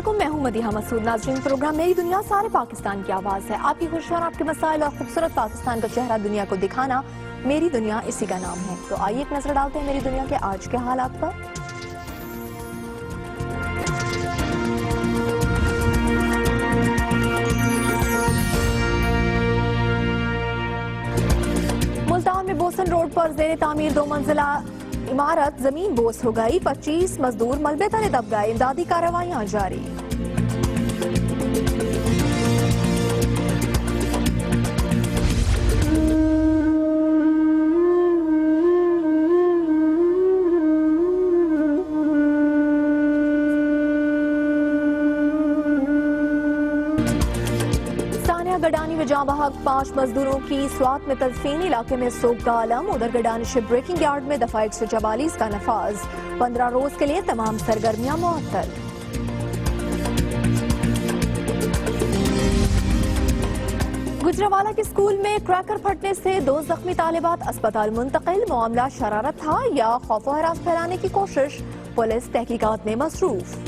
अस्सलामुअलैकुम, मैं हूं मदीहा मसूद। नाज़रीन, प्रोग्राम मेरी दुनिया सारे पाकिस्तान की आवाज़ है। आपकी खुशियाँ, आपके मसाइल और खूबसूरत पाकिस्तान का चेहरा दुनिया को दिखाना मेरी दुनिया इसी का नाम है। तो आइए एक नजर डालते हैं मेरी दुनिया के आज के हालात पर। मुल्तान में बोसन रोड पर जेर तामीर 2 मंजिला इमारत जमीन बोस हो गई। 25 मजदूर मलबे तले दब गए। इमदादी कार्रवाइयां जारी। गडानी में जाँ बहक 5 मजदूरों की स्वात में तदफीन। इलाके में सोग का आलम। उधर गडानी शिप ब्रेकिंग यार्ड में दफा 144 का नफाज। 15 रोज के लिए तमाम सरगर्मियां मुअत्तल। गुजरावाला के स्कूल में क्रैकर फटने से 2 जख्मी तालिबात अस्पताल मुंतकिल। मामला शरारत था या खौफ व हरास फैलाने की कोशिश, पुलिस तहकीकात में मसरूफ।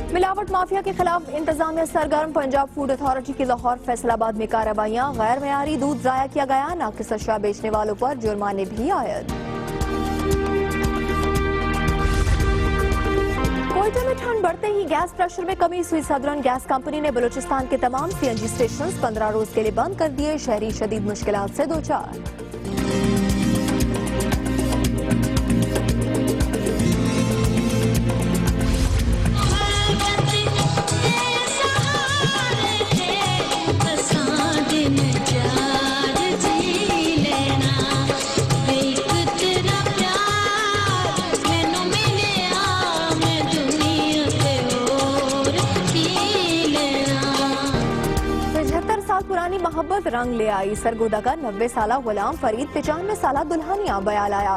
मिलावट माफिया के खिलाफ इंतजामिया सरगर्म। पंजाब फूड अथॉरिटी की लाहौर फैसलाबाद में कार्रवाइयां। गैर मयारी दूध जाया किया गया। नाकिस अशिया बेचने वालों पर जुर्माने भी आयद। कोयटा में ठंड बढ़ते ही गैस प्रेशर में कमी हुई। सदरन गैस कंपनी ने बलूचिस्तान के तमाम CNG स्टेशन 15 रोज के लिए बंद कर दिए। शहरी शदीद मुश्किलात से दो चार। पुरानी मोहब्बत रंग ले आई। सरगोदा का 90 साला गुलाम फरीद 95 साला दुल्हनिया बया लाया।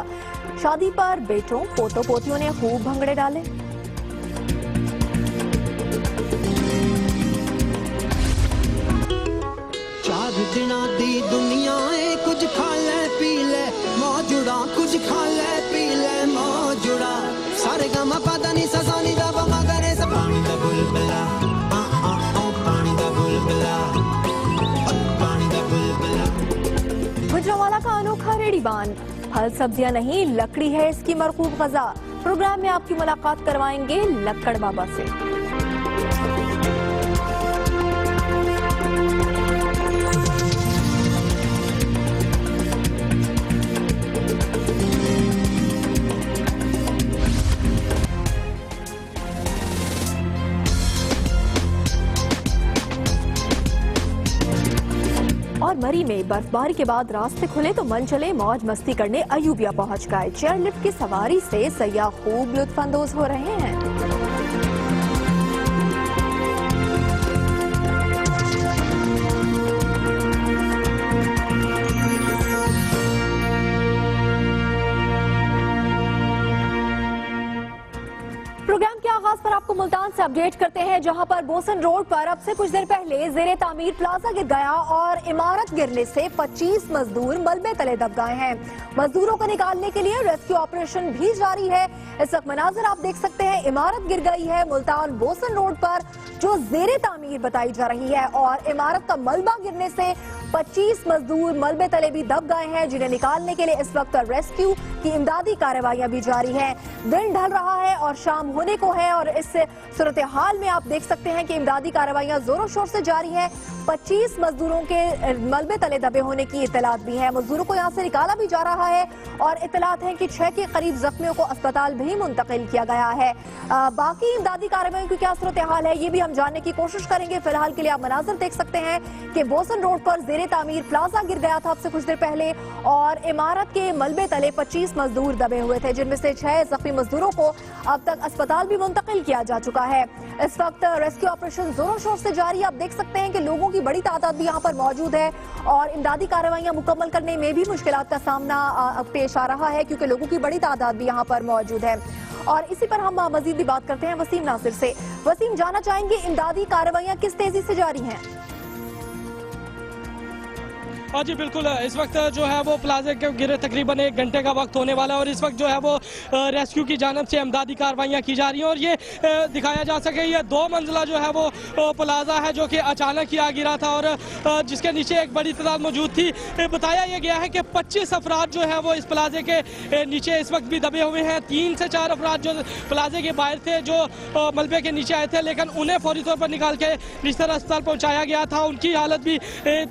शादी पर बेटों पोतों पोतियों ने खूब भंगड़े डाले। चार दिना दी दुनिया है, कुछ खा ले पी ले मौजुड़ा, कुछ खा ले पी ले मौजुड़ा। सारे गामा पता नहीं ससानी दा बमा करे सब पानी दा बुलबुला। पानी दा बुलबुला। गुजरावाला का अनोखा रेड़ीबान। फल सब्जियां नहीं, लकड़ी है इसकी मरकूब गजा। प्रोग्राम में आपकी मुलाकात करवाएंगे लक्कड़ बाबा से। और मरी में बर्फबारी के बाद रास्ते खुले तो मन चले मौज मस्ती करने अयूबिया पहुंच गए। चेयर लिफ्ट की सवारी से सयाह खूब लुत्फानंदोज हो रहे हैं। प्रोग्राम के आगाज पर आपको मुल्तान से अपडेट करते हैं, जहां पर बोसन रोड पर अब से कुछ देर पहले जेरे तामीर प्लाजा गिर गया और इमारत गिरने से 25 मजदूर मलबे तले दब गए हैं। मजदूरों को निकालने के लिए रेस्क्यू ऑपरेशन भी जारी है। इस वक्त मनाजिर आप देख सकते हैं, इमारत गिर गई है मुल्तान बोसन रोड पर जो जेरे तामीर बताई जा रही है और इमारत का मलबा गिरने से 25 मजदूर मलबे तले भी दब गए हैं, जिन्हें निकालने के लिए इस वक्त रेस्क्यू की इमदादी कार्रवाइयां भी जारी है। दिन ढल रहा है और शाम होने को है और इस सूरत हाल में आप देख सकते हैं कि इमदादी कार्रवाइयां जोरों शोर से जारी है। 25 मजदूरों के मलबे तले दबे होने की इतलात भी है। मजदूरों को यहाँ से निकाला भी जा रहा है और इतलात है कि 6 के करीब जख्मियों को अस्पताल भी मुंतकिल किया गया है। बाकी इमदादी कार्रवाई की क्या सूरत हाल है ये भी हम जानने की कोशिश करेंगे। फिलहाल के लिए आप मनाजर देख सकते हैं कि बोसन रोड पर जेरे तामीर प्लाजा गिर गया था अब से कुछ देर पहले और इमारत के मलबे तले 25 मजदूर दबे हुए थे, जिनमें से 6 जख्मी मजदूरों को अब तक अस्पताल भी मुंतकिल किया जा चुका है। इस वक्त रेस्क्यू ऑपरेशन जोरों शोर से जारी। आप देख सकते हैं कि लोगों की बड़ी तादाद भी यहाँ पर मौजूद है और इमदादी कार्रवाइयां मुकम्मल करने में भी मुश्किलात का सामना पेश आ रहा है, क्योंकि लोगों की बड़ी तादाद भी यहाँ पर मौजूद है। और इसी पर हम मजीद भी बात करते हैं वसीम नासिर से। वसीम, जानना चाहेंगे इमदादी कार्रवाइयां किस तेजी से जारी हैं? हाँ जी बिल्कुल, इस वक्त जो है वो प्लाजे के गिरे तकरीबन 1 घंटे का वक्त होने वाला है और इस वक्त जो है वो रेस्क्यू की जानिब से इमदादी कार्रवाइयाँ की जा रही हैं और ये दिखाया जा सके ये 2 मंजिला जो है वो प्लाजा है जो कि अचानक ही आ गिरा था और जिसके नीचे एक बड़ी तादाद मौजूद थी। बताया यह गया है कि 25 अफराद जो है वो इस प्लाजे के नीचे इस वक्त भी दबे हुए हैं। 3 से 4 अफराद जो प्लाजे के बाहर थे जो मलबे के नीचे आए थे, लेकिन उन्हें फौरी तौर पर निकाल के निश्तर अस्पताल पहुँचाया गया था। उनकी हालत भी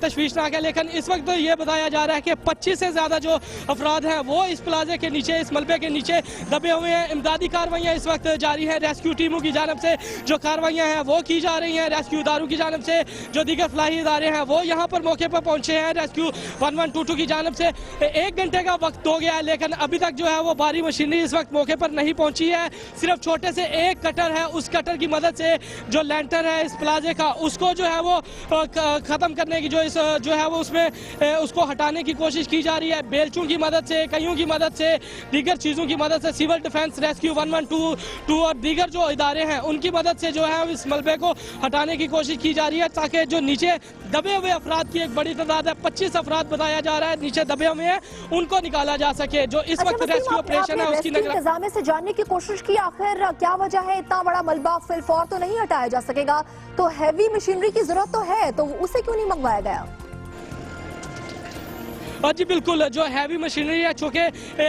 तशवीशनाक है, लेकिन इस वक्त तो ये बताया जा रहा है कि 25 से ज़्यादा जो अफराद हैं वो इस प्लाजे के नीचे, इस मलबे के नीचे दबे हुए हैं। इमदादी कार्रवाइयाँ इस वक्त जारी हैं। रेस्क्यू टीमों की जानब से जो कार्रवाइयाँ हैं वो की जा रही हैं। रेस्क्यू इदारों की जानब से जो दीगर फलाही इदारे हैं वो यहाँ पर मौके पर पहुँचे हैं। रेस्क्यू 1122 की जानब से 1 घंटे का वक्त हो गया है, लेकिन अभी तक जो है वो भारी मशीनरी इस वक्त मौके पर नहीं पहुँची है। सिर्फ छोटे से एक कटर है, उस कटर की मदद से जो लेंटर है इस प्लाजे का उसको जो है वो ख़त्म करने की जो है वो उसमें उसको हटाने की कोशिश की जा रही है। बेलचों की मदद से, कईयों की मदद से, दीगर चीज़ों की मदद से, सिविल डिफेंस, रेस्क्यू 112 और दीगर जो इदारे हैं उनकी मदद से जो है इस मलबे को हटाने की कोशिश की जा रही है ताकि जो नीचे दबे हुए अफराद की एक बड़ी तादाद है, 25 अफराद बताया जा रहा है नीचे दबे हुए हैं, उनको निकाला जा सके। जो इस वक्त रेस्क्यू ऑपरेशन है उसकी इंतजाम से जानने की कोशिश की आखिर क्या वजह है इतना बड़ा मलबा फिलफौर तो नहीं हटाया जा सकेगा, तो हैवी मशीनरी की जरूरत तो है, तो उसे क्यों नहीं मंगवाया गया? जी बिल्कुल, जो हैवी मशीनरी है चूँकि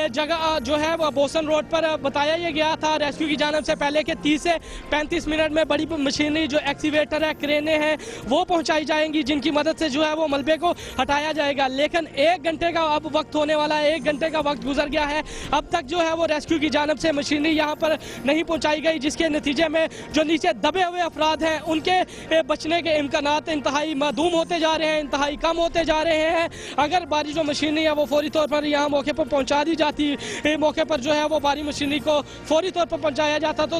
जगह जो है वो बोसन रोड पर बताया ये गया था रेस्क्यू की जानब से पहले कि 30 से 35 मिनट में बड़ी मशीनरी जो एक्सीवेटर है, क्रेनें हैं वो पहुंचाई जाएंगी जिनकी मदद से जो है वो मलबे को हटाया जाएगा। लेकिन 1 घंटे का अब वक्त होने वाला है, 1 घंटे का वक्त गुजर गया है, अब तक जो है वो रेस्क्यू की जानब से मशीनरी यहाँ पर नहीं पहुँचाई गई, जिसके नतीजे में जो नीचे दबे हुए अफराद हैं उनके बचने के इम्कानात इंतहाई मादूम होते जा रहे हैं, इंतहाई कम होते जा रहे हैं। अगर बारिश मशीनरी है वो फौरी तौर पर यहाँ मौके पर पहुँचा दी जाती, मौके पर जो है वो भारी मशीनरी को फौरी तौर पर पहुँचाया जाता तो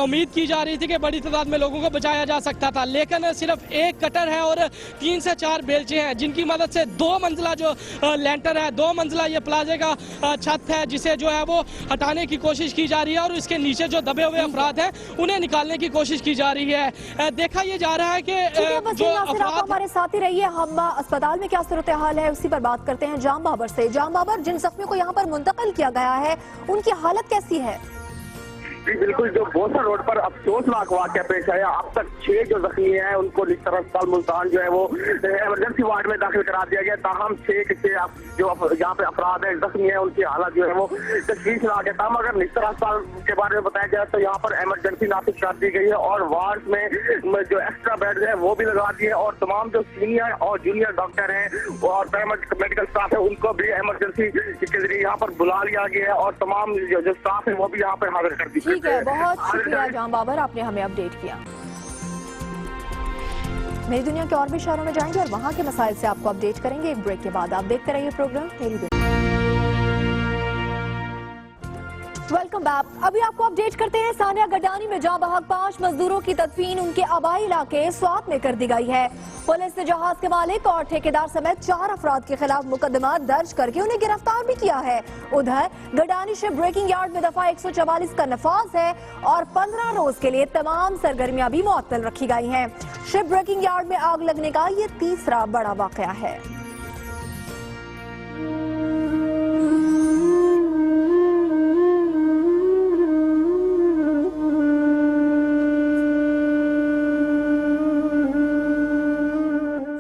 उम्मीद की जा रही थी कि बड़ी तादाद में लोगों को बचाया जा सकता था। लेकिन सिर्फ एक कटर है और 3 से 4 बेलचे हैं जिनकी मदद से 2 मंजिला जो लेंटर है, 2 मंजिला ये प्लाजे का छत है जिसे जो है वो हटाने की कोशिश की जा रही है और इसके नीचे जो दबे हुए अफराद हैं उन्हें निकालने की कोशिश की जा रही है। देखा ये जा रहा है कि जो अफराद हमारे साथ ही रहिए, हम अस्पताल में क्या सूरत हाल है उसी पर बात करते हैं जाम बाबर से। जाम बाबर, जिन जख्मियों को यहाँ पर मुंतकिल किया गया है उनकी हालत कैसी है? जी बिल्कुल, जो बोसन रोड पर अफसोसनाक वाकया पेश आया, अब तक 6 जो जख्मी हैं उनको निश्तर अस्पताल मुल्तान जो है वो इमरजेंसी वार्ड में दाखिल करा दिया गया। ताहम 6 के 6 जो यहाँ पे अफराद है जख्मी है उनकी हालत जो है वो तशवीशनाक है। ताहम अगर निश्तर अस्पताल के बारे में बताया जाए तो यहाँ पर इमरजेंसी नाफिज कर दी गई है और वार्ड में जो एक्स्ट्रा बेड है वो भी लगा दिए और तमाम जो सीनियर और जूनियर डॉक्टर हैं और मेडिकल स्टाफ है उनको भी इमरजेंसी के जरिए यहाँ पर बुला लिया गया है और तमाम जो स्टाफ है वो भी यहाँ पर हाजिर कर दी। ठीक है, बहुत शुक्रिया जाम बाबर, आपने हमें अपडेट किया। मेरी दुनिया के और भी शहरों में जाएंगे और वहां के मसाइल से आपको अपडेट करेंगे एक ब्रेक के बाद। आप देखते रहिए प्रोग्राम मेरी दुनिया। Welcome back. अभी आपको अपडेट करते हैं, सानिया गडानी में जहां बहक 5 मजदूरों की तदफीन उनके आबाई इलाके स्वात में कर दी गई है। पुलिस ने जहाज के मालिक और ठेकेदार समेत 4 अफराद के खिलाफ मुकदमा दर्ज करके उन्हें गिरफ्तार भी किया है। उधर गडानी शिप ब्रेकिंग यार्ड में दफा 144 का नफाज है और 15 रोज के लिए तमाम सरगर्मियां भी मुअत्तल रखी गई हैं। शिप ब्रेकिंग यार्ड में आग लगने का ये तीसरा बड़ा वाकया है।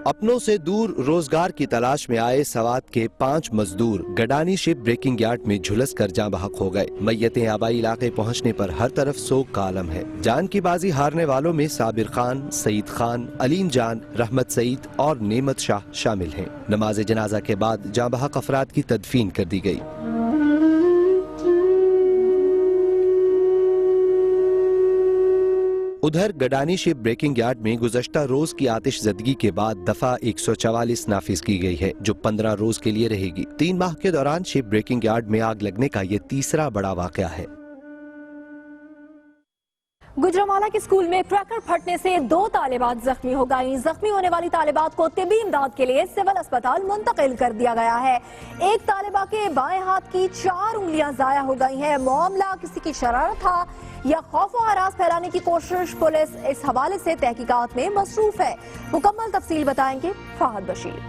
अपनों से दूर रोजगार की तलाश में आए सवात के 5 मजदूर गडानी शिप ब्रेकिंग यार्ड में झुलस कर जान बहक हो गए। मैयतें आबाई इलाके पहुंचने पर हर तरफ सोग का आलम है। जान की बाजी हारने वालों में साबिर खान, सईद खान, अलीम जान, रहमत सईद और नेमत शाह शामिल हैं। नमाज जनाजा के बाद जान बहक अफराद की तदफीन कर दी गई। उधर गडानी शिप ब्रेकिंग यार्ड में गुज़श्ता रोज की आतिशज़दगी के बाद दफा 144 नाफिज की गई है जो 15 रोज के लिए रहेगी। 3 माह के दौरान शिप ब्रेकिंग यार्ड में आग लगने का ये तीसरा बड़ा वाकया है। गुजरांवाला के स्कूल में क्रैकर फटने से 2 तालिबात जख्मी हो गईं। जख्मी होने वाली तालिबात को तिब्बी इमदाद के लिए सिविल अस्पताल मुंतकिल कर दिया गया है। एक तालिबा के बाएं हाथ की 4 उंगलियां जाया हो गई हैं। मामला किसी की शरारत था या खौफ और हरास फैलाने की कोशिश, पुलिस इस हवाले से तहकीकात में मसरूफ है। मुकम्मल तफसील बताएंगे फहद बशीर।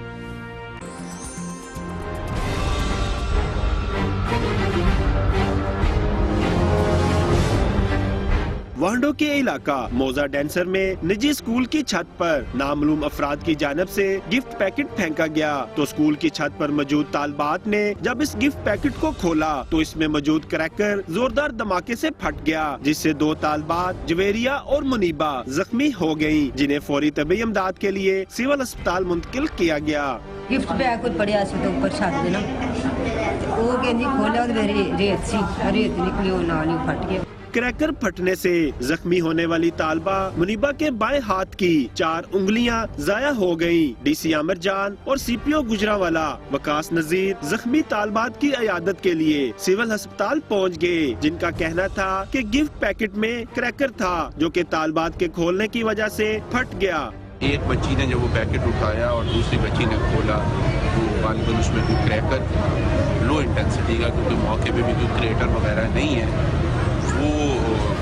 वांडो के इलाका मोजा डेंसर में निजी स्कूल की छत पर नामालूम अफराद की जानब से गिफ्ट पैकेट फेंका गया तो स्कूल की छत पर मौजूद तालबात ने जब इस गिफ्ट पैकेट को खोला तो इसमें मौजूद क्रैकर जोरदार धमाके से फट गया, जिससे 2 तालबात जवेरिया और मुनीबा जख्मी हो गयी, जिन्हें फौरी तबी इमदाद के लिए सिविल अस्पताल मुंतकिल किया गया। गिफ्ट बैग कुछ पड़िया सी तो ऊपर छत देना वो कहनी खोला तो रेत निकली वो नाल ही फट गया। क्रैकर फटने से जख्मी होने वाली तालबा मुनीबा के बाएं हाथ की 4 उंगलियां जाया हो गयीं। डीसी आमिर जान और सीपीओ गुजरावाला वकास नजीर जख्मी तालबात की इयादत के लिए सिविल अस्पताल पहुंच गए, जिनका कहना था कि गिफ्ट पैकेट में क्रैकर था जो कि तालबात के खोलने की वजह से फट गया। एक बच्ची ने जब वो पैकेट उठाया और दूसरी बच्ची ने खोला तो गालिबन उसमें कोई क्रैकर लो इंटेंसिटी का, क्योंकि मौके पे भी कोई क्रेटर वगैरह नहीं है, वो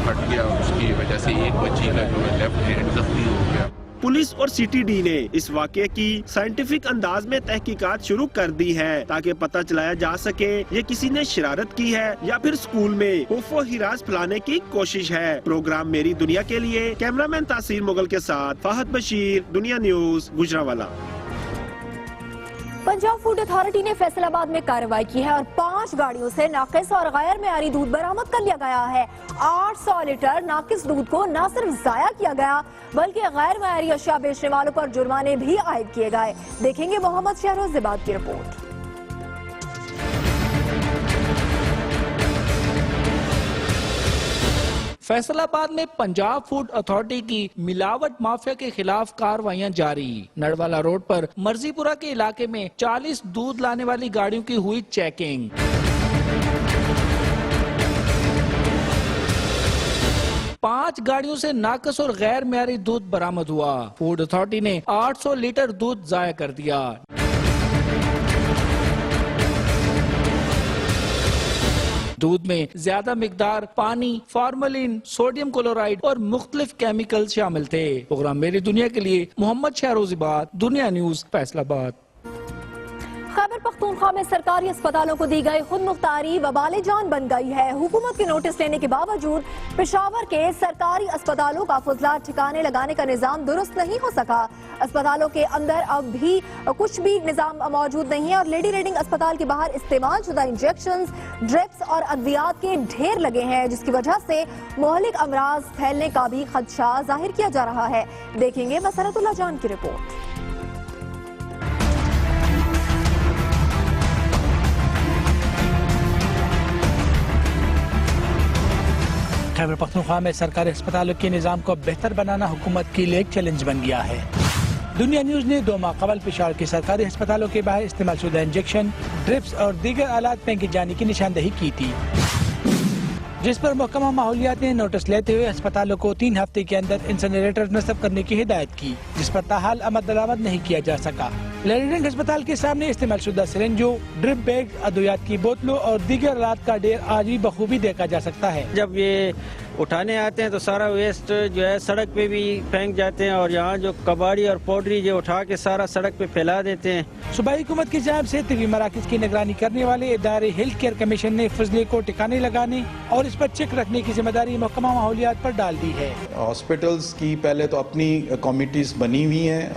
फट गया। उसकी वजह से एक बच्ची का जो लेफ्ट हैंड जख्मी हो गया। पुलिस और सीटीडी ने इस वाक़े की साइंटिफिक अंदाज में तहकीकात शुरू कर दी है ताकि पता चलाया जा सके ये किसी ने शरारत की है या फिर स्कूल में खौफो हिरास फैलाने की कोशिश है। प्रोग्राम मेरी दुनिया के लिए कैमरामैन तासीर मुगल के साथ फाहद बशीर, दुनिया news, Gujranwala. Punjab food authority ने फैसलाबाद में कार्रवाई की है और 5 गाड़ियों से नाकिस और गैर मेयारी दूध बरामद कर लिया गया है। 800 लीटर नाकिस दूध को न सिर्फ जाया किया गया बल्कि गैर मेयारी अशिया बेचने वालों पर जुर्माने भी आयद किए गए। देखेंगे मोहम्मद शहरोज़िबाद की रिपोर्ट। फैसलाबाद में पंजाब फूड अथॉरिटी की मिलावट माफिया के खिलाफ कार्रवाइयां जारी। नड़वाला रोड पर मर्जीपुरा के इलाके में 40 दूध लाने वाली गाड़ियों की हुई चेकिंग। पांच गाड़ियों से नाकस और गैर मेयारी दूध बरामद हुआ। फूड अथॉरिटी ने 800 लीटर दूध जाया कर दिया। दूध में ज्यादा मिकदार पानी, फॉर्मलिन, सोडियम क्लोराइड और मुख्तलिफ केमिकल शामिल थे। प्रोग्राम मेरी दुनिया के लिए मोहम्मद शहरोज़िबाद, दुनिया न्यूज, फैसलाबाद। खैबर पख्तूनख्वा में सरकारी अस्पतालों को दी गई खुद मुख्तारी वबाले जान बन गई है। हुकूमत के नोटिस लेने के बावजूद पेशावर के सरकारी अस्पतालों का फजला ठिकाने लगाने का निजाम दुरुस्त नहीं हो सका। अस्पतालों के अंदर अब भी कुछ भी निजाम मौजूद नहीं है और लेडी रीडिंग अस्पताल के बाहर इस्तेमाल शुदा इंजेक्शंस, ड्रिप्स और अद्वियात के ढेर लगे हैं, जिसकी वजह से मोहलिक अमराज फैलने का भी खदशा जाहिर किया जा रहा है। देखेंगे मसरतुल्लाह जान की रिपोर्ट। खैबर पख्तूनख्वा में सरकारी अस्पतालों के निजाम को बेहतर बनाना हुकूमत के लिए एक चैलेंज बन गया है। दुनिया न्यूज ने 2 माह कबल पेशावर के सरकारी अस्पतालों के बाहर इस्तेमाल शुदा इंजेक्शन, ड्रिप्स और दीगर आलात फेंके जाने की निशानदही की थी, जिस पर महकमा माहौलियात ने नोटिस लेते हुए अस्पतालों को 3 हफ्ते के अंदर इंसिनरेटर नस्ब करने की हिदायत की, जिस पर ताहाल अमल दरामद नहीं किया जा सका। लेडी अस्पताल के सामने इस्तेमाल शुदा सिरेंजों, ड्रिप बैग, अद्वियात की बोतलों और दीगर आलात का ढेर आज भी बखूबी देखा जा सकता है। जब ये उठाने आते हैं तो सारा वेस्ट जो है सड़क पे भी फेंक जाते हैं और यहाँ जो कबाड़ी और पाउडरी जो उठा के सारा सड़क पे फैला देते हैं। सूबाई हुकूमत की जानिब से तिबी मराकज की निगरानी करने वाले इदारे हेल्थ केयर कमीशन ने फजले को ठिकाने लगाने और इस पर चेक रखने की जिम्मेदारी महकमा माहौलियात पर डाल दी है। हॉस्पिटल्स की पहले तो अपनी कमिटीज बनी हुई हैं,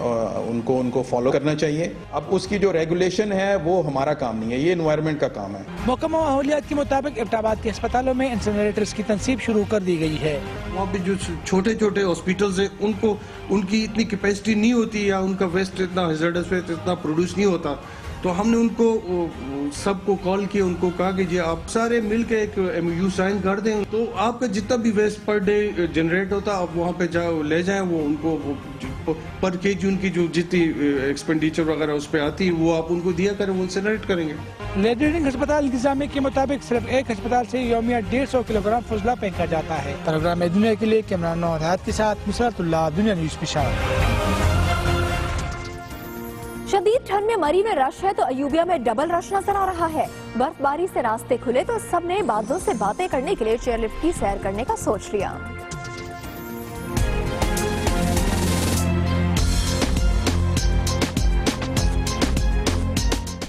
उनको फॉलो करना चाहिए। अब उसकी जो रेगुलेशन है वो हमारा काम नहीं है, ये एनवायरनमेंट का काम है। महकमा माहौलियात के मुताबिक एबटाबाद के अस्पतालों में इंसिनरेटर्स की तनसीब शुरू कर दी गई है। वहाँ पे जो छोटे छोटे हॉस्पिटल्स हैं उनकी इतनी कैपेसिटी नहीं होती या उनका वेस्ट इतना हैजर्डस वेस्ट इतना प्रोड्यूस नहीं होता, तो हमने उनको सबको कॉल किया, उनको कहा कि जी आप सारे मिलके एक MOU साइन कर दें, तो आपका जितना भी वेस्ट पर डे जनरेट होता आप वहाँ पे जाओ ले जाएं, वो उनको पर केजी उनकी जो जितनी एक्सपेंडिचर वगैरह उस पर आती है वो आप उनको दिया करें, वो इंसिनरेट करेंगे। लेडी रीडिंग अस्पताल इंतजामिया के मुताबिक सिर्फ एक अस्पताल से यौमिया 150 किलोग्राम फजला फेंका जाता है। प्रोग्राम दुनिया के लिए कैमरामैन हदायत के साथ मुसरतुल्लाह, दुनिया न्यूज पेशावर। शदीद ठंड में मरी में रश है तो अयूबिया में डबल रश नजर आ रहा है। बर्फबारी से रास्ते खुले तो सबने बादलों से बातें करने के लिए चेयरलिफ्ट की सैर करने का सोच लिया।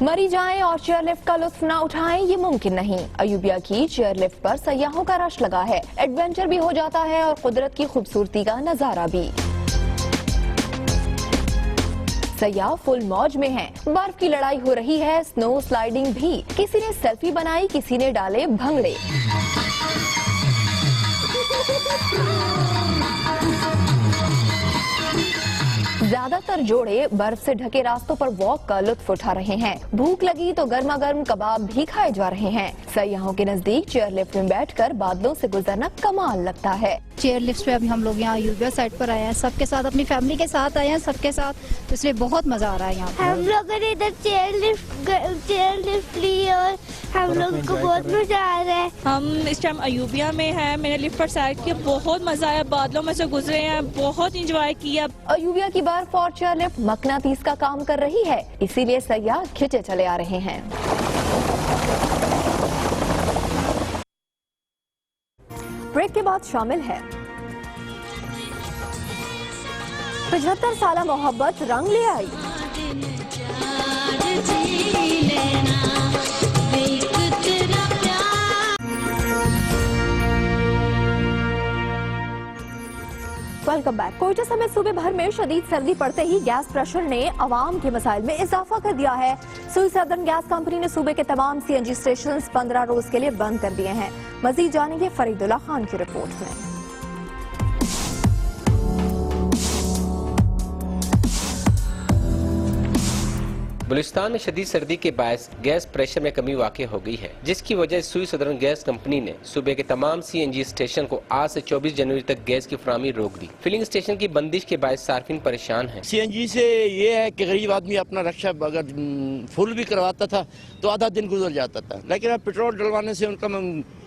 मरी जाएं और चेयरलिफ्ट का लुत्फ न उठाएं, ये मुमकिन नहीं। अयूबिया की चेयरलिफ्ट पर सयाहों का रश लगा है। एडवेंचर भी हो जाता है और कुदरत की खूबसूरती का नजारा भी। सयाह फुल मौज में हैं। बर्फ की लड़ाई हो रही है, स्नो स्लाइडिंग भी। किसी ने सेल्फी बनाई, किसी ने डाले भंगड़े। ज्यादातर जोड़े बर्फ से ढके रास्तों पर वॉक का लुत्फ उठा रहे हैं। भूख लगी तो गर्मा गर्म कबाब भी खाए जा रहे हैं। सयाहों के नजदीक चेयरलिफ्ट में बैठकर बादलों से गुजरना कमाल लगता है। चेयरलिफ्ट पे अभी हम लोग यहाँ अयूबिया साइड पर आए हैं, सबके साथ अपनी फैमिली के साथ आए हैं, सबके साथ, तो इसलिए बहुत मजा आ रहा है यहाँ। हम लोगों ने इधर चेयरलिफ्ट ली और हम लोग को बहुत मजा आ रहा है। हम इस टाइम अयूबिया में हैं। मैंने लिफ्ट पर सैर किया, बहुत मजा आया। बादलों में से गुजरे हैं, बहुत इंजॉय किया। अयूबिया की बर्फ और चेयरलिफ्ट मकनातीस का काम कर रही है, इसीलिए सयाह खिंचे चले आ रहे हैं। ब्रेक के बाद शामिल है 75 साल मोहब्बत रंग ले आई। Welcome back. कोयटा समेत सूबे भर में शदीद सर्दी पड़ते ही गैस प्रेशर ने अवाम के मसाइल में इजाफा कर दिया है। सुई सदर्न गैस कंपनी ने सूबे के तमाम CNG स्टेशन 15 रोज के लिए बंद कर दिए हैं। मजीद जानेंगे फरीदुल्लाह खान की रिपोर्ट में। बलूचिस्तान में शदीद सर्दी के बायस गैस प्रेशर में कमी वाक़ई हो गई है, जिसकी वजह सुई सदर्न गैस कंपनी ने सूबे के तमाम CNG स्टेशन को आज से 24 जनवरी तक गैस की फराहमी रोक दी। फिलिंग स्टेशन की बंदिश के बायस सार्फिन परेशान हैं। CNG से ये है कि गरीब आदमी अपना रक्षा अगर फुल भी करवाता था तो आधा दिन गुजर जाता था, लेकिन अब पेट्रोल डलवाने से उनका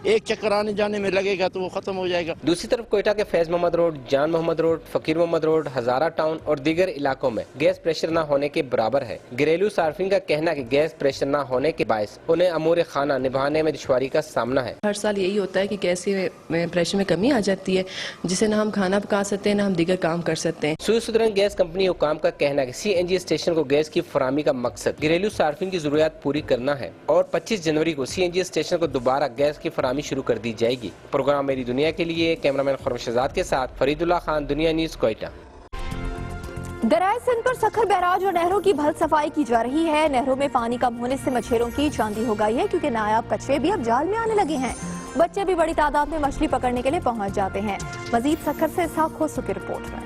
एक चक्कर आने जाने में लगेगा तो वो खत्म हो जाएगा। दूसरी तरफ कोयटा के फैज मोहम्मद रोड, जान मोहम्मद रोड, फकीर मोहम्मद रोड, हजारा टाउन और दीगर इलाकों में गैस प्रेशर न होने के बराबर है। घरेलू सार्फिन का कहना है कि गैस प्रेशर न होने के बायस उन्हें अमूर खाना निभाने में दुश्वारी का सामना है। हर साल यही होता है कि गैस में प्रेशर में कमी आ जाती है, जिससे न हम खाना पका सकते हैं, न हम दीगर काम कर सकते हैं। सुई सदर्न गैस कंपनी हुकाम का कहना है कि CNG स्टेशन को गैस की फराहमी का मकसद घरेलू सार्फिन की जरूरियात पूरी करना है और 25 जनवरी को CNG स्टेशन को दोबारा गैस की फराहमी शुरू कर दी जाएगी। प्रोग्राम मेरी दुनिया के लिए कैमरामैन खुर्शीद के साथ फरीदुल्लाह खान, दुनिया न्यूज, कोयटा। दरियाए सिंध पर सखर बैराज और नहरों की भल सफाई की जा रही है। नहरों में पानी कम होने से मछेरों की चांदी हो गई है, क्योंकि नायाब कछुए भी अब जाल में आने लगे हैं। बच्चे भी बड़ी तादाद में मछली पकड़ने के लिए पहुंच जाते हैं। मजीद सखर से इसहाक खोसू की रिपोर्ट में।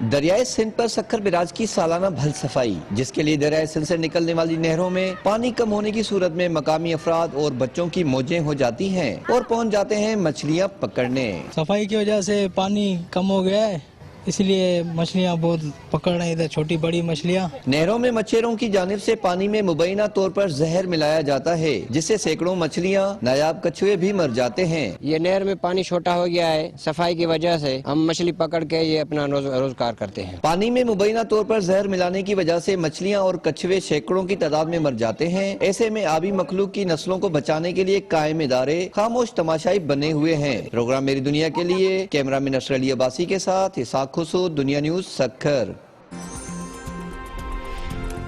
दरियाए सिंध पर सखर बैराज की सालाना भल सफाई, जिसके लिए दरियाए सिंध से निकलने वाली नहरों में पानी कम होने की सूरत में मकामी अफराद और बच्चों की मौजें हो जाती हैं और पहुंच जाते हैं मछलियां पकड़ने। सफाई की वजह से पानी कम हो गया है, इसलिए मछलियाँ बहुत पकड़ रहे हैं, छोटी बड़ी मछलियाँ। नहरों में मच्छरों की जानिब से पानी में मुबैना तौर पर जहर मिलाया जाता है, जिससे सैकड़ों मछलियाँ, नायाब कछुए भी मर जाते हैं। ये नहर में पानी छोटा हो गया है, सफाई की वजह से हम मछली पकड़ के ये अपना रोजगार करते हैं। पानी में मुबैना तौर पर जहर मिलाने की वजह से मछलियाँ और कछुए सैकड़ों की तादाद में मर जाते हैं। ऐसे में आबी मखलूक की नस्लों को बचाने के लिए कायम इदारे खामोश तमाशाई बने हुए हैं। प्रोग्राम मेरी दुनिया के लिए कैमरामैन असर अली अब्बासी के साथ इसहाक खुसू, दुनिया न्यूज, सखर।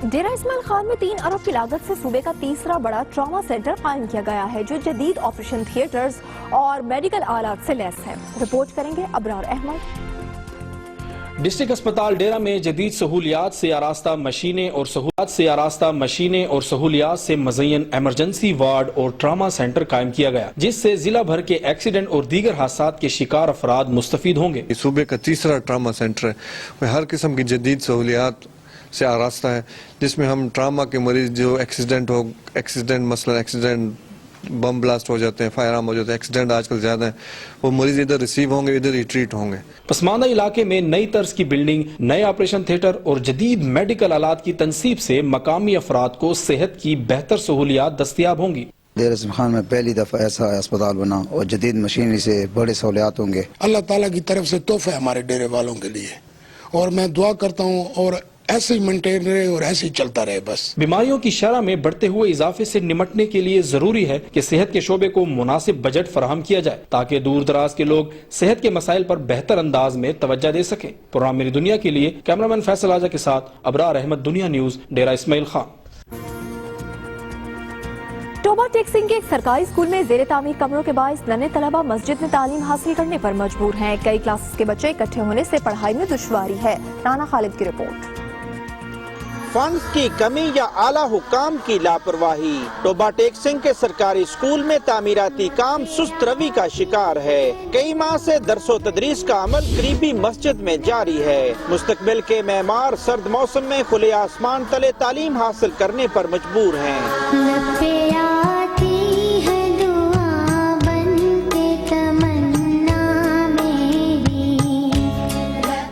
डेरा इस्माइल खान में 3 अरब की लागत से सूबे का तीसरा बड़ा ट्रॉमा सेंटर कायम किया गया है, जो जदीद ऑपरेशन थिएटर्स और मेडिकल आलात से लैस है। रिपोर्ट करेंगे अबरार अहमद। डिस्ट्रिक्ट अस्पताल डेरा में जदीद सहूलियात से आरास्ता मशीनें और सहूलियात से मज़य्यन इमरजेंसी वार्ड और ट्रामा सेंटर कायम किया गया, जिससे जिला भर के एक्सीडेंट और दीगर हादसात के शिकार अफराद मुस्तफीद होंगे। सूबे का तीसरा ट्रामा सेंटर है, वह हर किस्म की जदीद सहूलियात से आरास्ता है, जिसमें हम ट्रामा के मरीज जो एक्सीडेंट बम ब्लास्ट हो जाते हैं, फायर आर्म हो जाते हैं, एक्सीडेंट आजकल ज्यादा है, वो मरीज इधर रिसीव होंगे, इधर ही ट्रीट होंगे। पसमानदा इलाके में नई तर्ज की बिल्डिंग, नए ऑपरेशन थिएटर और जदीद मेडिकल आलात की तनसीब से मकामी अफराद को सेहत की बेहतर सहूलियात दस्तियाब होंगी। डेरा इस्माइल खान में पहली दफा ऐसा अस्पताल बना और जदीद मशीनरी से बड़े सहूलियात होंगे। अल्लाह ताला की तरफ से तोहफा है हमारे डेरे वालों के लिए, और मैं दुआ करता हूँ और ऐसे ही मेंटेन रहे और ऐसे ही चलता रहे बस। बीमारियों की शरह में बढ़ते हुए इजाफे से निपटने के लिए जरूरी है कि सेहत के शोबे को मुनासिब बजट फराहम किया जाए ताकि दूर दराज के लोग सेहत के मसाइल पर बेहतर अंदाज में तवज्जो दे सके। प्रोग्राम मेरी दुनिया के लिए कैमरामैन फैसल आजा के साथ अबरार अहमद, दुनिया न्यूज, डेरा इस्माइल खान। टोबा टेक सिंह के एक सरकारी स्कूल में जेर तामीर कमरों के बाइस नन्हे तलबा मस्जिद में तालीम हासिल करने पर मजबूर हैं। कई क्लासेस के बच्चे इकट्ठे होने से पढ़ाई में दुश्वारी है। राना खालिद की रिपोर्ट। फंड की कमी या आला हुकाम की लापरवाही, टोबा टेक सिंह के सरकारी स्कूल में तामीराती काम सुस्त रवि का शिकार है। कई माह से दरसो तदरीस का अमल करीबी मस्जिद में जारी है। मुस्तकबिल के मेहमान सर्द मौसम में खुले आसमान तले तालीम हासिल करने पर मजबूर हैं।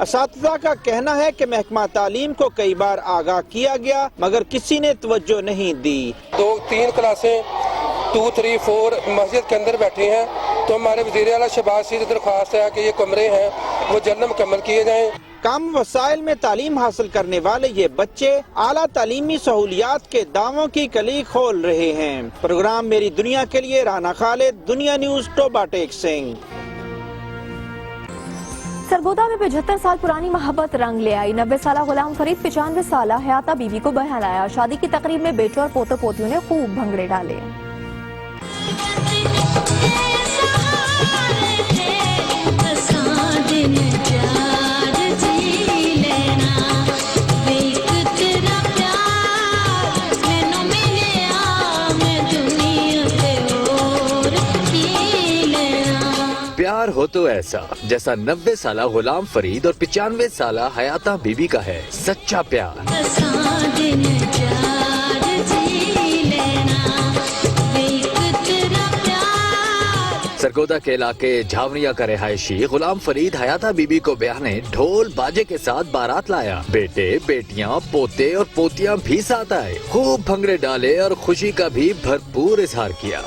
असातिज़ा का कहना है कि महकमा तालीम को कई बार आगाह किया गया मगर किसी ने तवज्जो नहीं दी। 2-3 क्लासें 2, 3, 4 मस्जिद के अंदर बैठे हैं, तो हमारे वज़ीर आला शहबाज से दरख्वास्त है कि ये कमरे हैं वो जल्द मुकम्मल किए जाएं। कम वसाइल में तालीम हासिल करने वाले ये बच्चे आला तालीमी सहूलियात के दावों की कली खोल रहे हैं। प्रोग्राम मेरी दुनिया के लिए राना खालिद, दुनिया न्यूज, टोबा टेक सिंह। सरगोदा में 75 साल पुरानी मोहब्बत रंग ले आई। 90 साला गुलाम फरीद 95 साला हयाता बीबी को बहन लाया। शादी की तकरीब में बेटे और पोते पोतियों ने खूब भंगड़े डाले। प्यार हो तो ऐसा जैसा 90 साला गुलाम फरीद और 95 साला हयाता बीबी का है, सच्चा प्यार। सरगोदा के इलाके झावनिया का रिहायशी गुलाम फरीद हयाता बीबी को ब्याहने ढोल बाजे के साथ बारात लाया। बेटे, बेटियां, पोते और पोतियां भी साथ आए। खूब भंगड़े डाले और खुशी का भी भरपूर इजहार किया।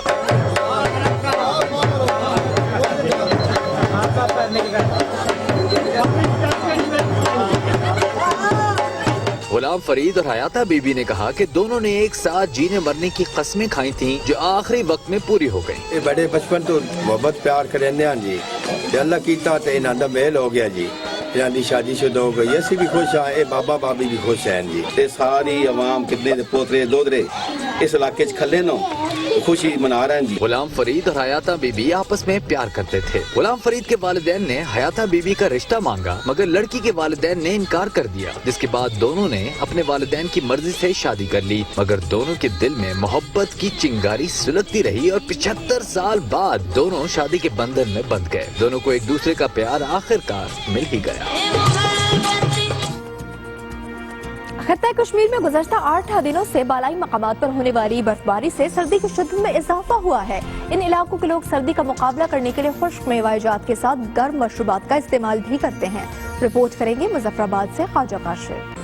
गुलाम फरीद और हयाता बीबी ने कहा कि दोनों ने एक साथ जीने मरने की कस्में खाई थीं जो आखिरी वक्त में पूरी हो गई। बड़े बचपन तो मोहब्बत प्यार करेंदे जी, अल्लाह कीता ते इन्हां दा मेल हो गया जी। इन्हां दी शादीशुदा हो गई, असीं भी खुश हाँ, बाबा बाबी भी खुश हैं जी। ते सारी अवाम कितने पोतरे दोदरे इस इलाके च खले नो खुशी मना रहे हैं जी। गुलाम फरीद और हयाता बीबी आपस में प्यार करते थे। गुलाम फरीद के वालिदैन ने हयाता बीबी का रिश्ता मांगा मगर लड़की के वालिदैन ने इनकार कर दिया, जिसके बाद दोनों ने अपने वालिदैन की मर्जी से शादी कर ली। मगर दोनों के दिल में मोहब्बत की चिंगारी सुलगती रही और 75 साल बाद दोनों शादी के बंधन में बंध गए। दोनों को एक दूसरे का प्यार आखिरकार मिल ही गया। खत्ता कश्मीर में गुज़श्ता 8 दिनों से बालाई मकामात पर होने वाली बर्फबारी से सर्दी की शिद्दत में इजाफा हुआ है। इन इलाकों के लोग सर्दी का मुकाबला करने के लिए खुश्क मेवाजात के साथ गर्म मशरूबात का इस्तेमाल भी करते हैं। रिपोर्ट करेंगे मुजफ्फराबाद से ख्वाजा काशिफ।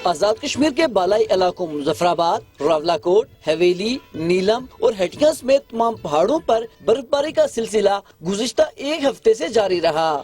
आजाद कश्मीर के बालाई इलाकों मुजफ्फराबाद, रावलाकोट, हवेली, नीलम और हटिया समेत तमाम पहाड़ों पर बर्फबारी का सिलसिला गुज़िश्ता एक हफ्ते से जारी रहा,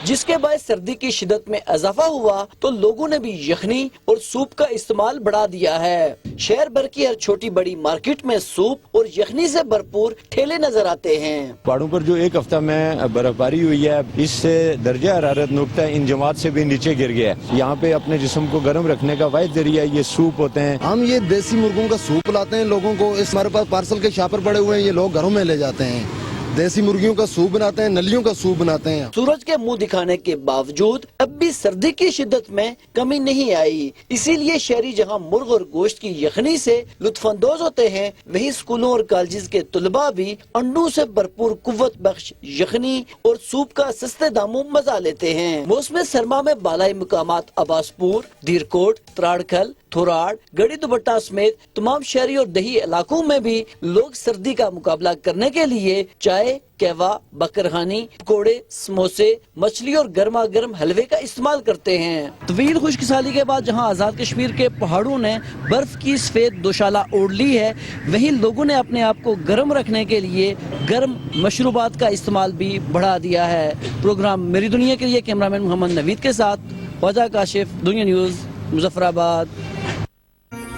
जिसके बाद सर्दी की शिद्दत में इजाफा हुआ तो लोगों ने भी यखनी और सूप का इस्तेमाल बढ़ा दिया है। शहर भर की हर छोटी बड़ी मार्केट में सूप और यखनी से भरपूर ठेले नजर आते हैं। पहाड़ों पर जो एक हफ्ता में बर्फबारी हुई है, इससे दर्जा हरारत नुक्ता इंजमात से भी नीचे गिर गया है। यहाँ पे अपने जिस्म को गर्म रखने का वाहिद जरिया ये सूप होते हैं। हम ये देसी मुर्गों का सूप लाते हैं लोगों को। इस हमारे पास पार्सल के शापर पड़े हुए हैं, ये लोग घरों में ले जाते हैं। देसी मुर्गियों का सूप बनाते हैं, नलियों का सूप बनाते हैं। सूरज के मुंह दिखाने के बावजूद अब भी सर्दी की शिद्दत में कमी नहीं आई। इसीलिए शहरी जहां मुर्ग और गोश्त की यखनी से लुत्फानंदोज होते हैं, वहीं स्कूलों और कॉलेज के तुलबा भी अंडों से भरपूर कुव्वत बख्श यखनी और सूप का सस्ते दामों मजा लेते हैं। मौसम सरमा में बालाई मुकामात अब्बासपुर, दीरकोट, त्राड़खल, थोराड़, गड़ी दुपट्टा समेत तमाम शहरी और दही इलाकों में भी लोग सर्दी का मुकाबला करने के लिए चाय, कहवा, बकरहानी, पकौड़े, समोसे, मछली और गर्मा गर्म हलवे का इस्तेमाल करते हैं। तवील खुशकिसाली के बाद जहां आजाद कश्मीर के पहाड़ों ने बर्फ की सफेद दोशाला ओढ़ ली है, वहीं लोगों ने अपने आप को गर्म रखने के लिए गर्म मशरूबात का इस्तेमाल भी बढ़ा दिया है। प्रोग्राम मेरी दुनिया के लिए कैमरामैन मोहम्मद नवीद के साथ ख्वाजा काशिफ, दुनिया न्यूज, मुजफ्फराबाद।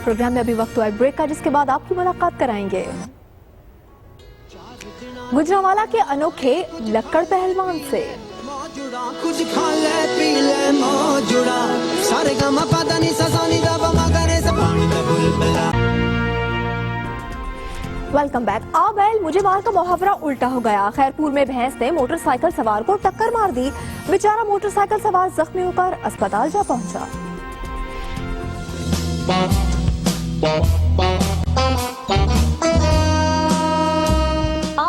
प्रोग्राम में अभी वक्त हुआ ब्रेक का, जिसके बाद आपकी मुलाकात कराएंगे गुजरांवाला के अनोखे लक्कड़ पहलवान से। कुछ खा ले पी ले मौजुड़ा, सारे गामा पादा नी सा सोनी दा बमा करे से पानी दा बुलबुला। Welcome back. आ बैल मुझे मार का मुहावरा उल्टा हो गया। खैरपुर में भैंस ने मोटरसाइकिल सवार को टक्कर मार दी। बेचारा मोटरसाइकिल सवार जख्मी होकर अस्पताल जा पहुंचा।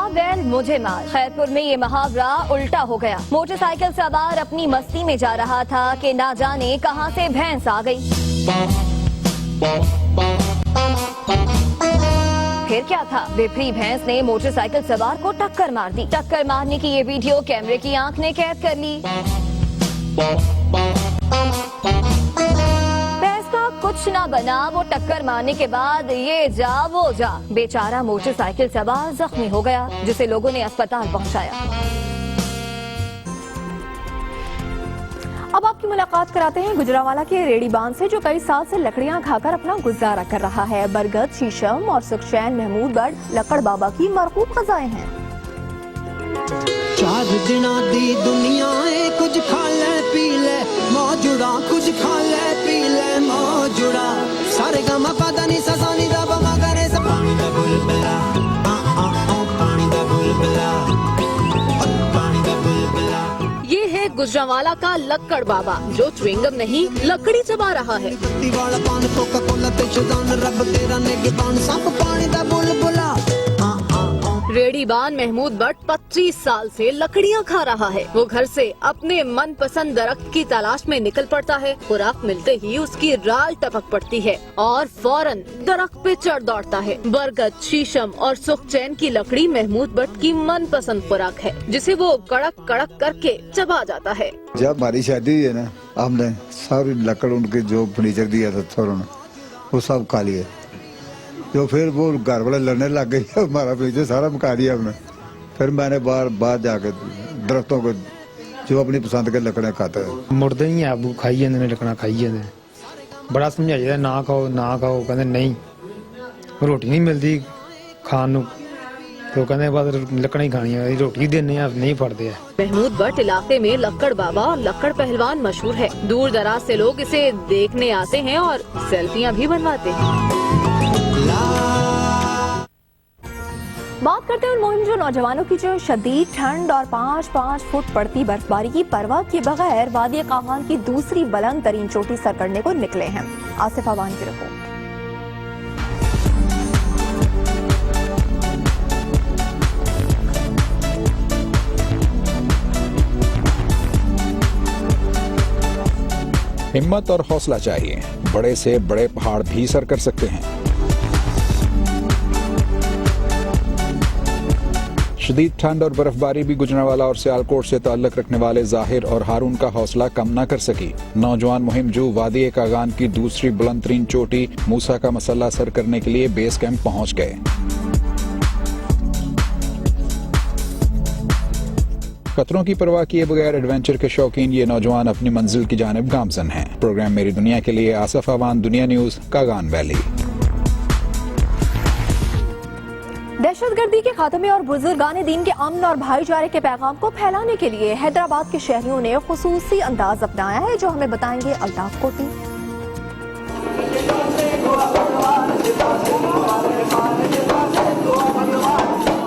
बैल मुझे मार, खैरपुर में ये मुहावरा उल्टा हो गया। मोटरसाइकिल सवार अपनी मस्ती में जा रहा था कि ना जाने कहां से भैंस आ गई। फिर क्या था, विपरी भैंस ने मोटरसाइकिल सवार को टक्कर मार दी। टक्कर मारने की ये वीडियो कैमरे की आंख ने कैद कर ली। कुछ ना बना, वो टक्कर मारने के बाद ये जा वो जा, बेचारा मोटरसाइकिल सवार जख्मी हो गया, जिसे लोगों ने अस्पताल पहुंचाया। अब आपकी मुलाकात कराते हैं गुजरांवाला के रेडी बांध से, जो कई साल से लकड़ियां खाकर अपना गुजारा कर रहा है। बरगद, शीशम और सुखचैन, महमूद बट लक्कड़ बाबा की मरकूब ग़ज़ाएं हैं। चार दिना दी दुनिया है, कुछ खा ले पी ले मौजुड़ा, कुछ खा ले पी ले मौजुड़ा, सारे गामा पादा नी सा सोनी दा बमा करे से पानी दा बुलबुला, पानी दा बुलबुला, पानी दा बुलबुला। ये है गुजरांवाला का लक्कड़ बाबा, जो च्युइंगम नहीं लकड़ी चबा रहा है। वाला पान कोका कोला ते शुदान रब तेरा निगहबान, सब पानी दा बुलबुला। रेडीबान महमूद बट 25 साल से लकड़ियां खा रहा है। वो घर से अपने मनपसंद दरख्त की तलाश में निकल पड़ता है। खुराक मिलते ही उसकी राल टपक पड़ती है और फौरन दरख्त पे चढ़ दौड़ता है। बरगद, शीशम और सुखचैन की लकड़ी महमूद बट की मनपसंद खुराक है, जिसे वो कड़क कड़क करके चबा जाता है। जब हमारी शादी हुई है ना, हमने सारी लकड़ उनके जो फर्नीचर दिया था थोड़ा वो सब खा लिए। तो फिर वो घर वाले लड़ने लग गई, हमारा फर्नीचर सारा मुका दिया हमने। फिर मैंने बाहर जाके दरख्तों को जो अपनी पसंद के लकड़े खाता है। मुड़ते ही आप खाई जाते ने, लकड़ा खाई जाते। बड़ा समझाइए ना खाओ ना खाओ, कहते नहीं रोटी नहीं मिलती खान, तो कहते बस लकड़ा ही खानी है, रोटी देने नहीं फटते। महमूद बट इलाके में लक्कड़ बाबा और लक्कड़ पहलवान मशहूर है। दूर दराज से लोग इसे देखने आते हैं और सेल्फियां भी बनवाते हैं। बात करते हैं उन मुहिम जो नौजवानों की, जो शदीद ठंड और 5-5 फुट पड़ती बर्फबारी की परवाह किए बगैर वादी कागान की दूसरी बुलंद तरीन चोटी सर करने को निकले हैं। आसिफ अवान की रिपोर्ट। हिम्मत और हौसला चाहिए, बड़े से बड़े पहाड़ भी सर कर सकते हैं। शदीद ठंड और बर्फबारी भी गुजरांवाला और सियालकोट से ताल्लुक रखने वाले जाहिर और हारून का हौसला कम न कर सकी। नौजवान मुहिम जो वादी कागान की दूसरी बुलंद तरीन चोटी मूसा का मसल्ला सर करने के लिए बेस कैंप पहुंच गए। खतरों की परवाह किए बगैर एडवेंचर के शौकीन ये नौजवान अपनी मंजिल की जानिब गामजन हैं। प्रोग्राम मेरी दुनिया के लिए आसिफ अवान, दुनिया न्यूज, कागान वैली। दहशतगर्दी के खात्मे और बुजुर्गान दीन के अमन और भाईचारे के पैगाम को फैलाने के लिए हैदराबाद के शहरियों ने खुसूसी अंदाज अपनाया है, जो हमें बताएंगे अल्ताफ कोटी।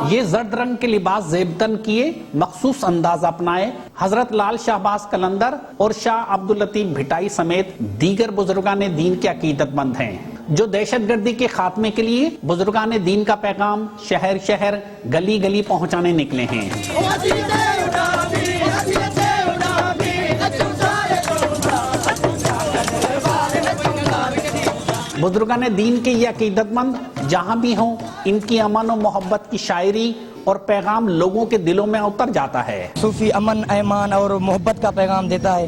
ये जर्द रंग के लिबास ज़ेबतन किए, मखसूस अंदाज अपनाए हजरत लाल शाहबाज कलंदर और शाह अब्दुल लतीफ भिटाई समेत दीगर बुजुर्गान दीन के अकीदतमंद हैं, जो दहशतगर्दी के खात्मे के लिए बुजुर्गान दीन का पैगाम शहर शहर गली गली पहुंचाने निकले हैं। बुजुर्गान दीन के ये अकीदतमंद जहाँ भी हों, इनकी अमन और मोहब्बत की शायरी और पैगाम लोगों के दिलों में उतर जाता है। सूफी अमन, ईमान और मोहब्बत का पैगाम देता है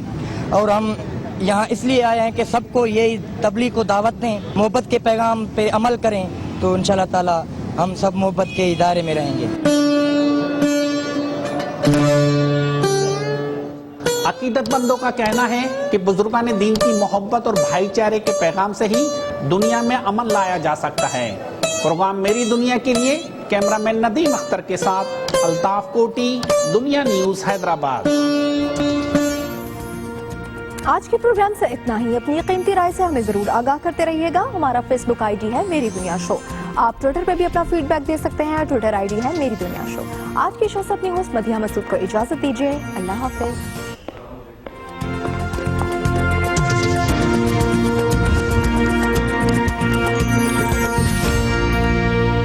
और हम यहाँ इसलिए आए हैं कि सबको ये तबलीग को दावत दें, मोहब्बत के पैगाम पे अमल करें, तो इंशाल्लाह ताला हम सब मोहब्बत के इदारे में रहेंगे। अकीदतमंदों का कहना है कि बुजुर्गान दीन की मोहब्बत और भाईचारे के पैगाम से ही दुनिया में अमन लाया जा सकता है। प्रोग्राम मेरी दुनिया के लिए कैमरामैन नदीम अख्तर के साथ अल्ताफ कोटी, दुनिया न्यूज हैदराबाद। आज के प्रोग्राम से इतना ही। अपनी कीमती राय से हमें जरूर आगाह करते रहिएगा। हमारा फेसबुक आईडी है मेरी दुनिया शो। आप ट्विटर पे भी अपना फीडबैक दे सकते हैं। ट्विटर आईडी है मेरी दुनिया शो। आज के शो से अपनी होस्ट मदिया मसूद को इजाजत दीजिए। अल्लाह हाफिज।